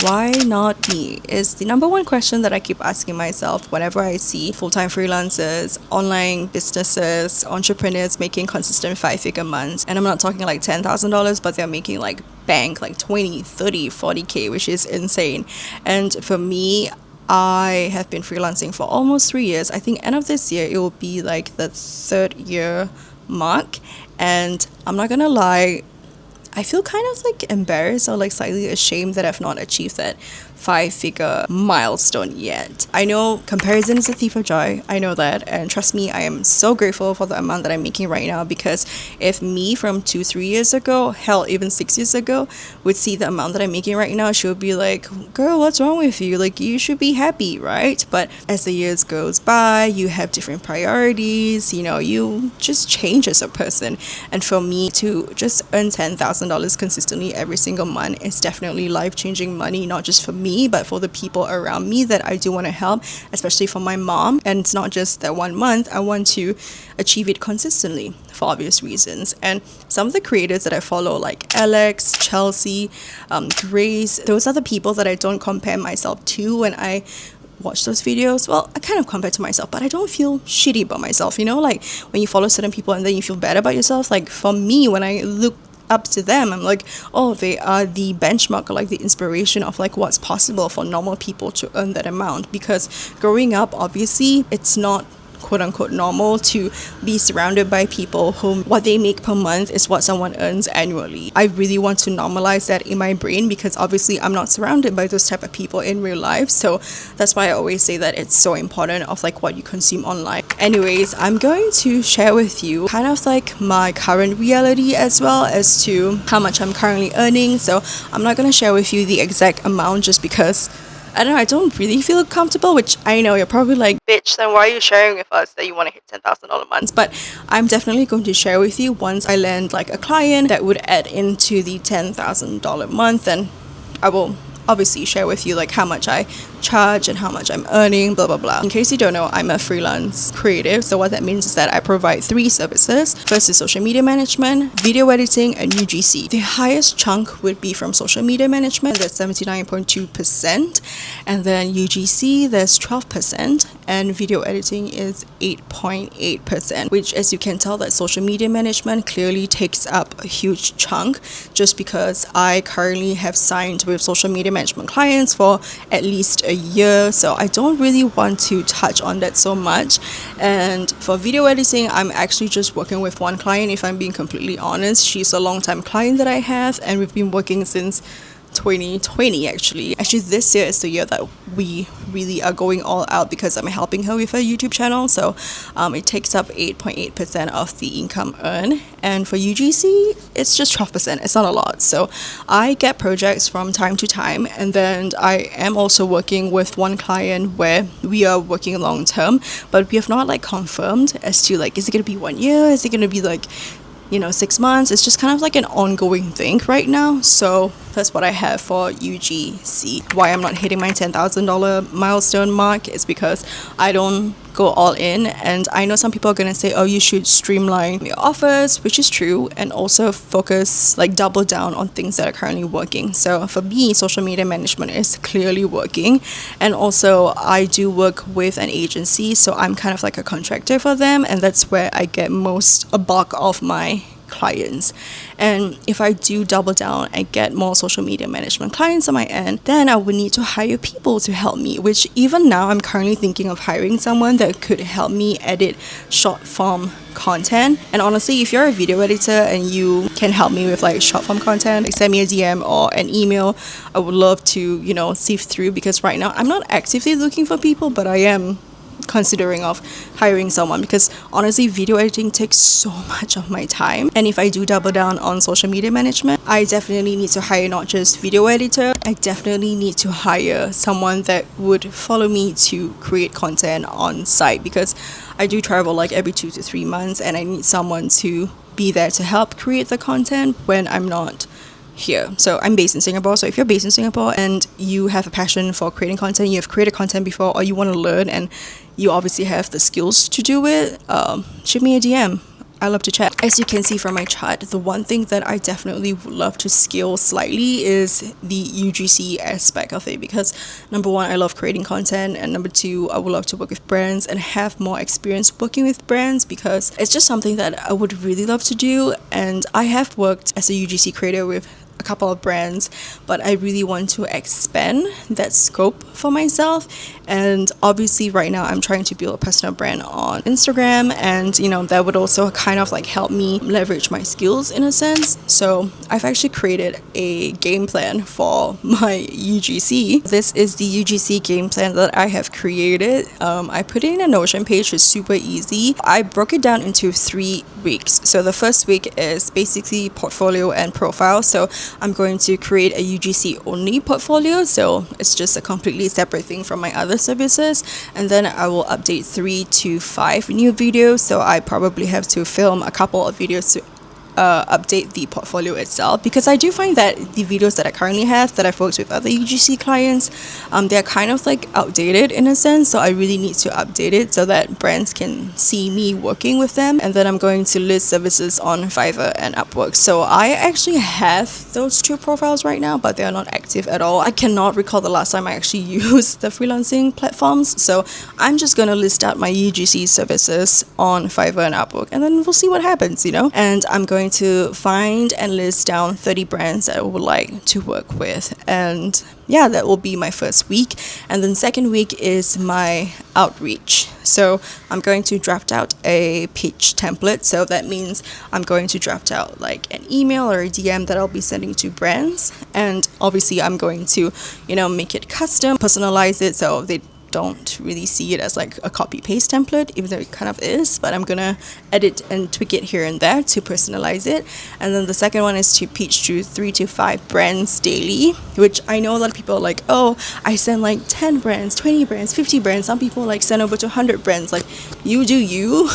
Why not me is the number one question that I keep asking myself whenever I see full-time freelancers, online businesses, entrepreneurs making consistent 5-figure months. And I'm not talking like $10,000, but they're making like bank, like 20, 30, 40K, which is insane. And for me, I have been freelancing for almost 3 years. I think end of this year, it will be like the 3rd year mark. And I'm not gonna lie, I feel kind of like embarrassed or like slightly ashamed that I've not achieved that 5-figure milestone yet. I know comparison is a thief of joy. I know that. And trust me, I am so grateful for the amount that I'm making right now, because if me from 2-3 years ago, hell, even 6 years ago, would see the amount that I'm making right now, she would be like, girl, what's wrong with you? Like, you should be happy, right? But as the years goes by, you have different priorities, you just change as a person. And for me to just earn $10,000 consistently every single month is definitely life-changing money, not just for me, but for the people around me that I do want to help, especially for my mom. And it's not just that 1 month, I want to achieve it consistently for obvious reasons. And some of the creators that I follow, like Alex, Chelsea, Grace, those are the people that I don't compare myself to when I watch those videos. Well, I kind of compare to myself, but I don't feel shitty about myself, like when you follow certain people and then you feel bad about yourself. Like for me, when I look up to them, I'm like, oh, they are the benchmark or like the inspiration of like what's possible for normal people to earn that amount. Because growing up, obviously, it's not quote unquote normal to be surrounded by people whom what they make per month is what someone earns annually. I really want to normalize that in my brain, because obviously I'm not surrounded by those type of people in real life. So that's why I always say that it's so important of like what you consume online. Anyways, I'm going to share with you kind of like my current reality as well as to how much I'm currently earning. So I'm not going to share with you the exact amount just because I don't know, I don't really feel comfortable, which I know you're probably like, bitch, then why are you sharing with us that you want to hit $10,000 months? But I'm definitely going to share with you once I land like a client that would add into the $10,000 month, and I will obviously share with you like how much I charge and how much I'm earning, blah blah blah. In case you don't know, I'm a freelance creative, so what that means is that I provide 3 services. First is social media management, video editing, and UGC. The highest chunk would be from social media management, that's 79.2%, and then UGC, there's 12%, and video editing is 8.8%, which, as you can tell, that social media management clearly takes up a huge chunk, just because I currently have signed with social media management clients for at least a year, so I don't really want to touch on that so much. And for video editing, I'm actually just working with one client, if I'm being completely honest. She's a long-time client that I have, and we've been working since 2020 actually. This year is the year that we really are going all out, because I'm helping her with her YouTube channel. So it takes up 8.8% of the income earned, and for UGC it's just 12%. It's not a lot. So I get projects from time to time, and then I am also working with one client where we are working long term, but we have not like confirmed as to like, is it going to be 1 year, is it going to be like 6 months. It's just kind of like an ongoing thing right now. So that's what I have for UGC. Why I'm not hitting my $10,000 milestone mark is because I don't go all in. And I know some people are going to say, oh, you should streamline your offers, which is true, and also focus, like double down on things that are currently working. So for me, social media management is clearly working. And also I do work with an agency, so I'm kind of like a contractor for them, and that's where I get a bulk of my clients. And if I do double down and get more social media management clients on my end, then I would need to hire people to help me, which even now I'm currently thinking of hiring someone that could help me edit short form content. And honestly, if you're a video editor and you can help me with like short form content, like send me a DM or an email. I would love to sift through, because right now I'm not actively looking for people, but I am considering of hiring someone, because honestly video editing takes so much of my time. And if I do double down on social media management, I definitely need to hire not just video editor, I definitely need to hire someone that would follow me to create content on site, because I do travel like every 2 to 3 months, and I need someone to be there to help create the content when I'm not here. So I'm based in Singapore. So if you're based in Singapore and you have a passion for creating content, you have created content before, or you want to learn and you obviously have the skills to do it, shoot me a DM. I love to chat. As you can see from my chart, the one thing that I definitely would love to scale slightly is the UGC aspect of it, because number one, I love creating content, and number two, I would love to work with brands and have more experience working with brands, because it's just something that I would really love to do. And I have worked as a UGC creator with a couple of brands, but I really want to expand that scope for myself. And obviously right now I'm trying to build a personal brand on Instagram, and that would also kind of like help me leverage my skills in a sense. So I've actually created a game plan for my UGC. This is the UGC game plan that I have created. I put it in a Notion page. It's super easy. I broke it down into 3 weeks. So the first week is basically portfolio and profile. So I'm going to create a UGC only portfolio, so it's just a completely separate thing from my other services. And then I will update 3 to 5 new videos, so I probably have to film a couple of videos to update the portfolio itself, because I do find that the videos that I currently have that I've worked with other UGC clients, they're kind of like outdated in a sense, so I really need to update it so that brands can see me working with them. And then I'm going to list services on Fiverr and Upwork. So I actually have those 2 profiles right now, but they are not active at all. I cannot recall the last time I actually used the freelancing platforms, so I'm just gonna list out my UGC services on Fiverr and Upwork, and then we'll see what happens, and I'm going to find and list down 30 brands that I would like to work with. And yeah, that will be my first week. And then second week is my outreach. So I'm going to draft out a pitch template. So that means I'm going to draft out like an email or a DM that I'll be sending to brands. And obviously I'm going to, make it custom, personalize it so they don't really see it as like a copy paste template, even though it kind of is, but I'm gonna edit and tweak it here and there to personalize it. And then the second one is to pitch to 3 to 5 brands daily, which I know a lot of people are like, oh, I send like 10 brands, 20 brands, 50 brands. Some people like send over to 100 brands. Like, you do you.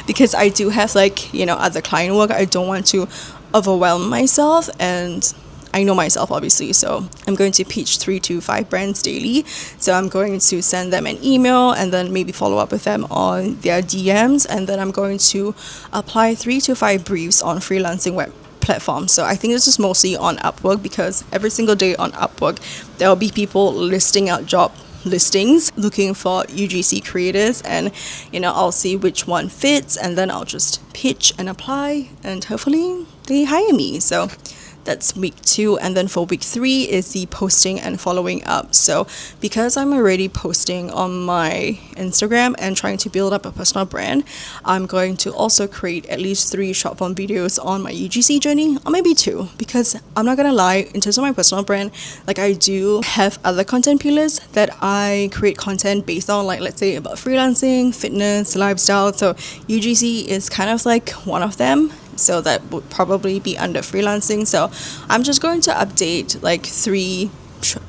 Because I do have like other client work. I don't want to overwhelm myself, and I know myself obviously, so I'm going to pitch 3 to 5 brands daily. So I'm going to send them an email and then maybe follow up with them on their DMs, and then I'm going to apply 3 to 5 briefs on freelancing web platforms. So I think this is mostly on Upwork, because every single day on Upwork there will be people listing out job listings looking for UGC creators, and I'll see which one fits, and then I'll just pitch and apply, and hopefully they hire me. So that's week 2. And then for week 3 is the posting and following up. So because I'm already posting on my Instagram and trying to build up a personal brand, I'm going to also create at least 3 short form videos on my UGC journey, or maybe 2, because I'm not gonna lie, in terms of my personal brand, like I do have other content pillars that I create content based on, like let's say about freelancing, fitness, lifestyle. So UGC is kind of like one of them. So that would probably be under freelancing. So I'm just going to update like 2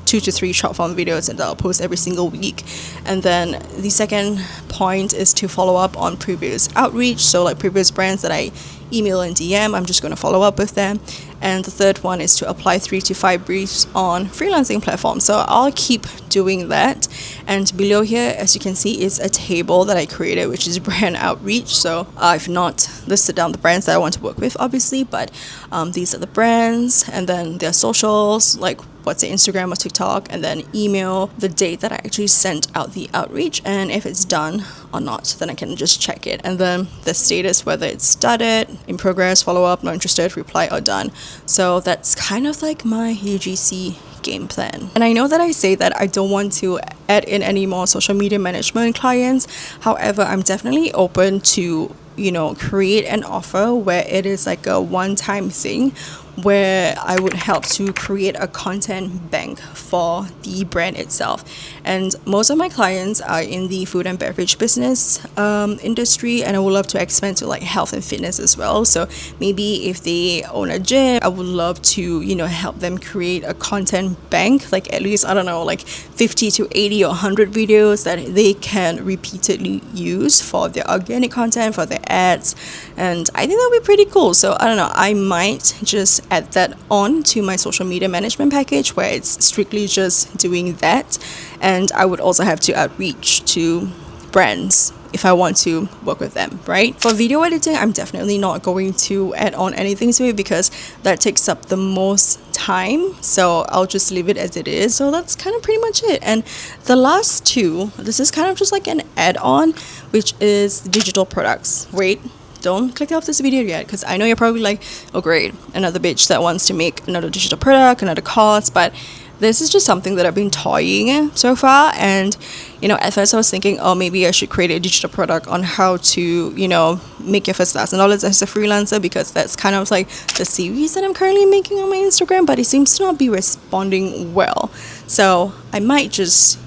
to 3 short form videos, and I'll post every single week. And then the second point is to follow up on previous outreach. So like previous brands that I email and DM, I'm just going to follow up with them. And the third one is to apply 3 to 5 briefs on freelancing platforms. So I'll keep doing that. And below here, as you can see, is a table that I created, which is brand outreach. So I've not listed down the brands that I want to work with, obviously, but these are the brands, and then their socials, like what's their Instagram or TikTok, and then email, the date that I actually sent out the outreach, and if it's done or not, then I can just check it. And then the status, whether it's started, in progress, follow up, not interested, reply, or done. So that's kind of like my UGC game plan. And I know that I say that I don't want to add in any more social media management clients. However, I'm definitely open to create an offer where it is like a one-time thing, where I would help to create a content bank for the brand itself. And most of my clients are in the food and beverage business industry, and I would love to expand to like health and fitness as well. So maybe if they own a gym, I would love to help them create a content bank, like at least, I don't know, like 50 to 80 or 100 videos that they can repeatedly use for their organic content, for their ads. And I think that would be pretty cool. So I don't know, I might just add that on to my social media management package, where it's strictly just doing that. And I would also have to outreach to brands if I want to work with them, right? For video editing, I'm definitely not going to add on anything to it because that takes up the most time, so I'll just leave it as it is. So that's kind of pretty much it. And the last two, this is kind of just like an add-on, which is digital products. Wait, don't click off this video yet, because I know you're probably like, oh great, another bitch that wants to make another digital product, another course. But this is just something that I've been toying so far. And at first I was thinking, oh, maybe I should create a digital product on how to make your first $1,000 as a freelancer, because that's kind of like the series that I'm currently making on my Instagram, but it seems to not be responding well. So I might just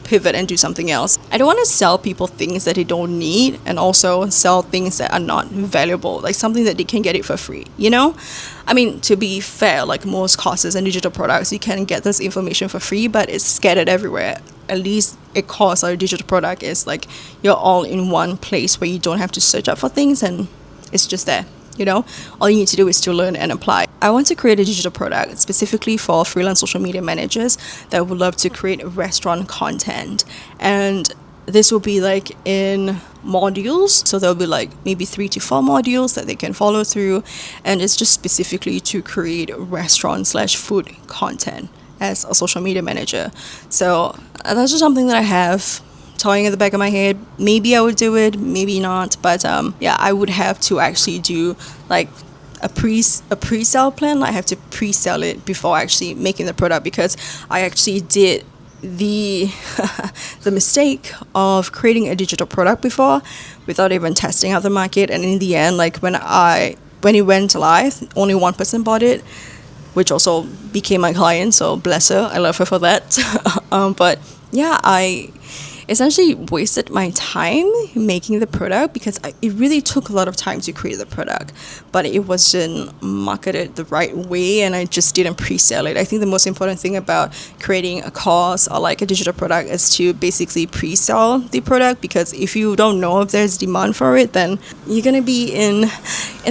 pivot and do something else. I don't want to sell people things that they don't need, and also sell things that are not valuable, like something that they can get it for free, I mean, to be fair, like most courses and digital products, you can get this information for free, but it's scattered everywhere. At least a course or a digital product is like you're all in one place where you don't have to search up for things, and it's just there. All you need to do is to learn and apply. I want to create a digital product specifically for freelance social media managers that would love to create restaurant content. And this will be like in modules. So there'll be like maybe 3 to 4 modules that they can follow through. And it's just specifically to create restaurant/food content as a social media manager. So that's just something that I have toying at the back of my head. Maybe I would do it, maybe not, but I would have to actually do like a pre-sale plan. I have to pre-sell it before actually making the product, because I actually did the the mistake of creating a digital product before without even testing out the market, and in the end, like when it went live, only one person bought it, which also became my client, so bless her, I love her for that. But yeah, I essentially wasted my time making the product, because it really took a lot of time to create the product, but it wasn't marketed the right way, and I just didn't pre-sell it. I think the most important thing about creating a course or like a digital product is to basically pre-sell the product, because if you don't know if there's demand for it, then you're gonna be in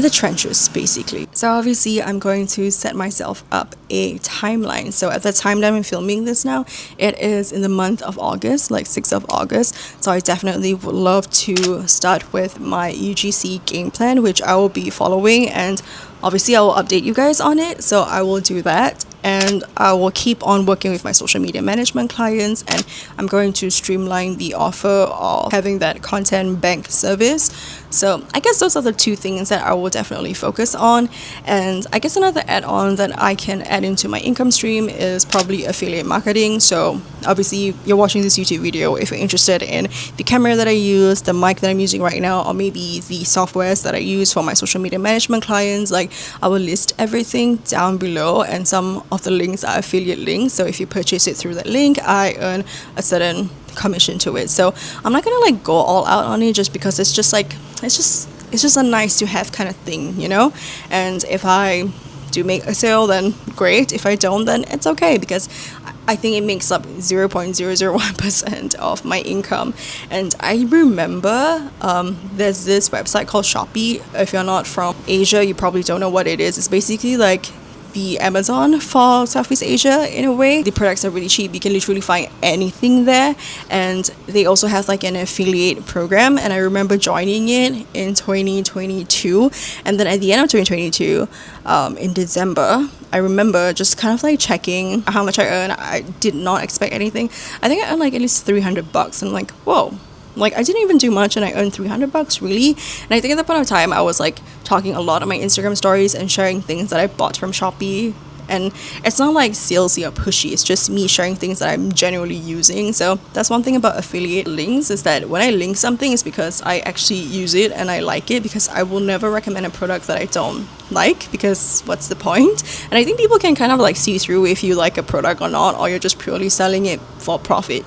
the trenches basically. So obviously I'm going to set myself up a timeline. So at the time that I'm filming this now, it is in the month of August, like 6th of August. So I definitely would love to start with my UGC game plan, which I will be following, and obviously I will update you guys on it. So I will do that, and I will keep on working with my social media management clients, and I'm going to streamline the offer of having that content bank service. So I guess those are the two things that I will definitely focus on. And I guess another add-on that I can add into my income stream is probably affiliate marketing. So obviously you're watching this YouTube video if you're interested in the camera that I use, the mic that I'm using right now, or maybe the softwares that I use for my social media management clients. Like, I will list everything down below, and some of the links are affiliate links. So if you purchase it through that link, I earn a certain commission to it. So I'm not gonna like go all out on it, just because it's just a nice to have kind of thing, and if I do make a sale, then great. If I don't, then it's okay, because I think it makes up 0.001% of my income. And I remember there's this website called Shopee. If you're not from Asia, you probably don't know what it is. It's basically like the Amazon for Southeast Asia in a way. The products are really cheap. You can literally find anything there, and they also have like an affiliate program, and I remember joining it in 2022. And then at the end of 2022, in December, I remember just kind of like checking how much I earned. I did not expect anything. I think I earned like at least $300. I'm like, whoa, like I didn't even do much and I earned $300, really? And I think at the point of time I was like talking a lot on my Instagram stories and sharing things that I bought from Shopee. And it's not like salesy or pushy, it's just me sharing things that I'm genuinely using. So that's one thing about affiliate links, is that when I link something, it's because I actually use it and I like it, because I will never recommend a product that I don't like, because what's the point? And I think people can kind of like see through if you like a product or not, or you're just purely selling it for profit,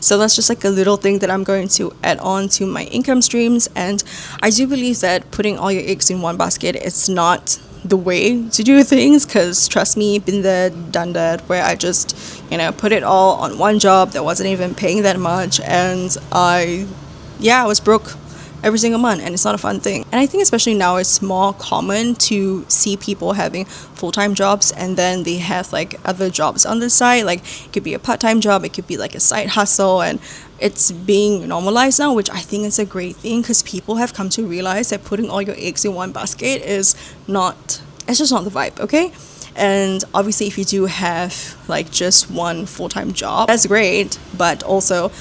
So that's just like a little thing that I'm going to add on to my income streams. And I do believe that putting all your eggs in one basket is not the way to do things, because trust me, been there, done that, where I just put it all on one job that wasn't even paying that much, and I was broke every single month, and it's not a fun thing. And I think especially now it's more common to see people having full-time jobs and then they have like other jobs on the side. Like it could be a part-time job, it could be like a side hustle, and it's being normalized now, which I think is a great thing because people have come to realize that putting all your eggs in one basket is not, it's just not the vibe, okay? And obviously if you do have like just one full-time job, that's great, but also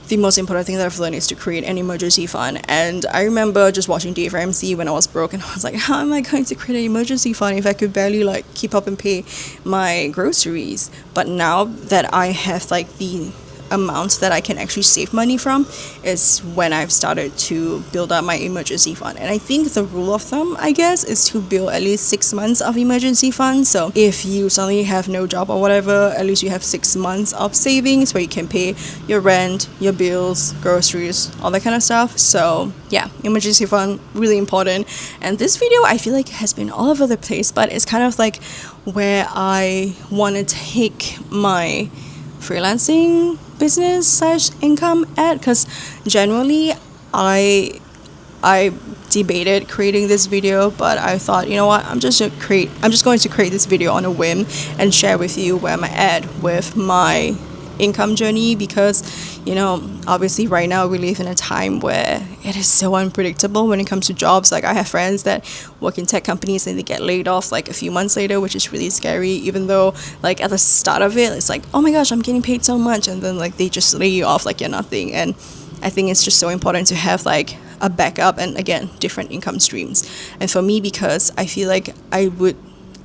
the most important thing that I've learned is to create an emergency fund. And I remember just watching Dave Ramsey when I was broke, and I was like, how am I going to create an emergency fund if I could barely like keep up and pay my groceries? But now that I have like the amount that I can actually save money from is when I've started to build up my emergency fund. And I think the rule of thumb, I guess, is to build at least 6 months of emergency fund. So if you suddenly have no job or whatever, at least you have 6 months of savings where you can pay your rent, your bills, groceries, all that kind of stuff. So yeah, emergency fund, really important. And this video, I feel like has been all over the place, but it's kind of like where I want to take my freelancing business / income at, because generally I debated creating this video, but I thought, you know what, I'm just going to create this video on a whim and share with you where I'm at with my income journey, because you know, obviously right now we live in a time where it is so unpredictable when it comes to jobs. Like I have friends that work in tech companies and they get laid off like a few months later, which is really scary, even though like at the start of it it's like, oh my gosh, I'm getting paid so much, and then like they just lay you off like you're nothing. And I think it's just so important to have like a backup and again different income streams. And for me, because I feel like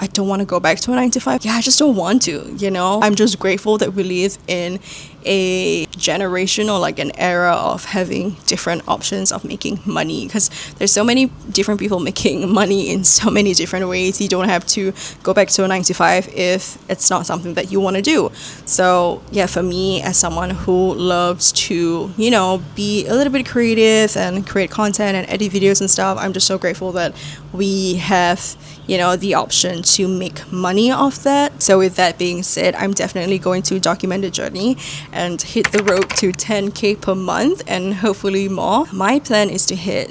I don't want to go back to a 9 to 5. Yeah, I just don't want to, you know? I'm just grateful that we live in a generation or like an era of having different options of making money, because there's so many different people making money in so many different ways. You don't have to go back to a 9 to 5 if it's not something that you want to do. So yeah, for me, as someone who loves to, you know, be a little bit creative and create content and edit videos and stuff, I'm just so grateful that we have, you know, the option to make money off that. So with that being said, I'm definitely going to document the journey and hit the road to 10K per month and hopefully more. My plan is to hit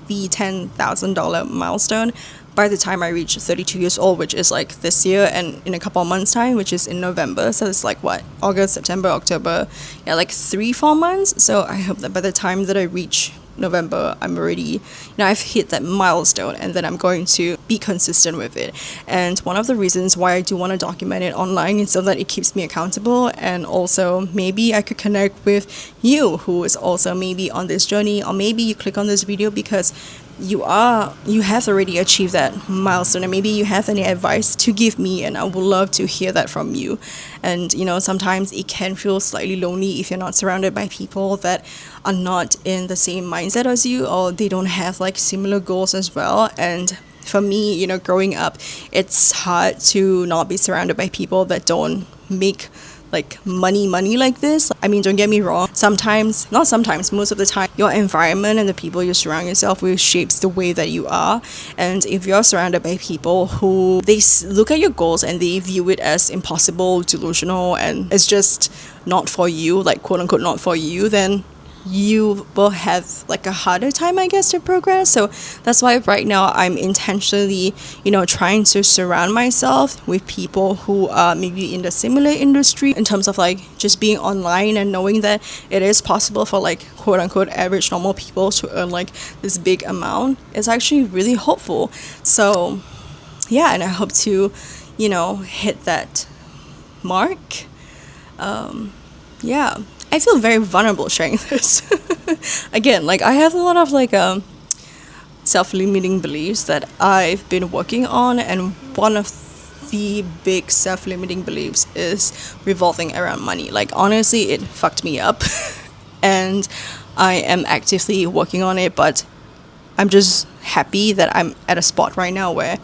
the $10,000 milestone by the time I reach 32 years old, which is like this year, and in a couple of months time, which is in November. So it's like what, August, September, October, yeah, like 3-4 months. So I hope that by the time that I reach November, I'm already, you know, I've hit that milestone, and then I'm going to be consistent with it. And one of the reasons why I do want to document it online is so that it keeps me accountable, and also maybe I could connect with you who is also maybe on this journey, or maybe you click on this video because you have already achieved that milestone, and maybe you have any advice to give me, and I would love to hear that from you. And you know, sometimes it can feel slightly lonely if you're not surrounded by people that are not in the same mindset as you, or they don't have like similar goals as well. And for me, you know, growing up, it's hard to not be surrounded by people that don't make like money like this. I mean, don't get me wrong, most of the time your environment and the people you surround yourself with shapes the way that you are. And if you're surrounded by people who they look at your goals and they view it as impossible, delusional, and it's just not for you, like quote unquote not for you, then you will have like a harder time, I guess, to progress. So that's why right now I'm intentionally, you know, trying to surround myself with people who are maybe in the similar industry, in terms of like just being online and knowing that it is possible for like quote unquote average normal people to earn like this big amount is actually really hopeful. So yeah, and I hope to, you know, hit that mark. Yeah, I feel very vulnerable sharing this. Again, like I have a lot of like self-limiting beliefs that I've been working on, and one of the big self-limiting beliefs is revolving around money. Like honestly, it fucked me up and I am actively working on it, but I'm just happy that I'm at a spot right now where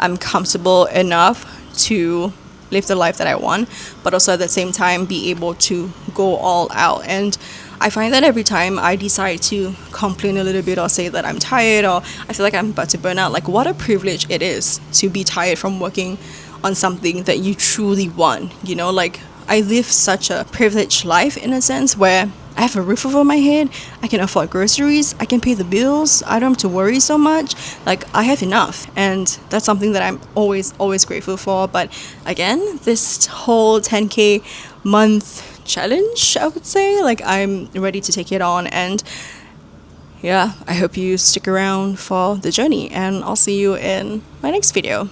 I'm comfortable enough to live the life that I want, but also at the same time be able to go all out. And I find that every time I decide to complain a little bit or say that I'm tired or I feel like I'm about to burn out, like what a privilege it is to be tired from working on something that you truly want. You know, like I live such a privileged life in a sense where I have a roof over my head, I can afford groceries, I can pay the bills, I don't have to worry so much. Like, I have enough. And that's something that I'm always, always grateful for. But again, this whole 10K month challenge, I would say, like, I'm ready to take it on. And yeah, I hope you stick around for the journey, and I'll see you in my next video.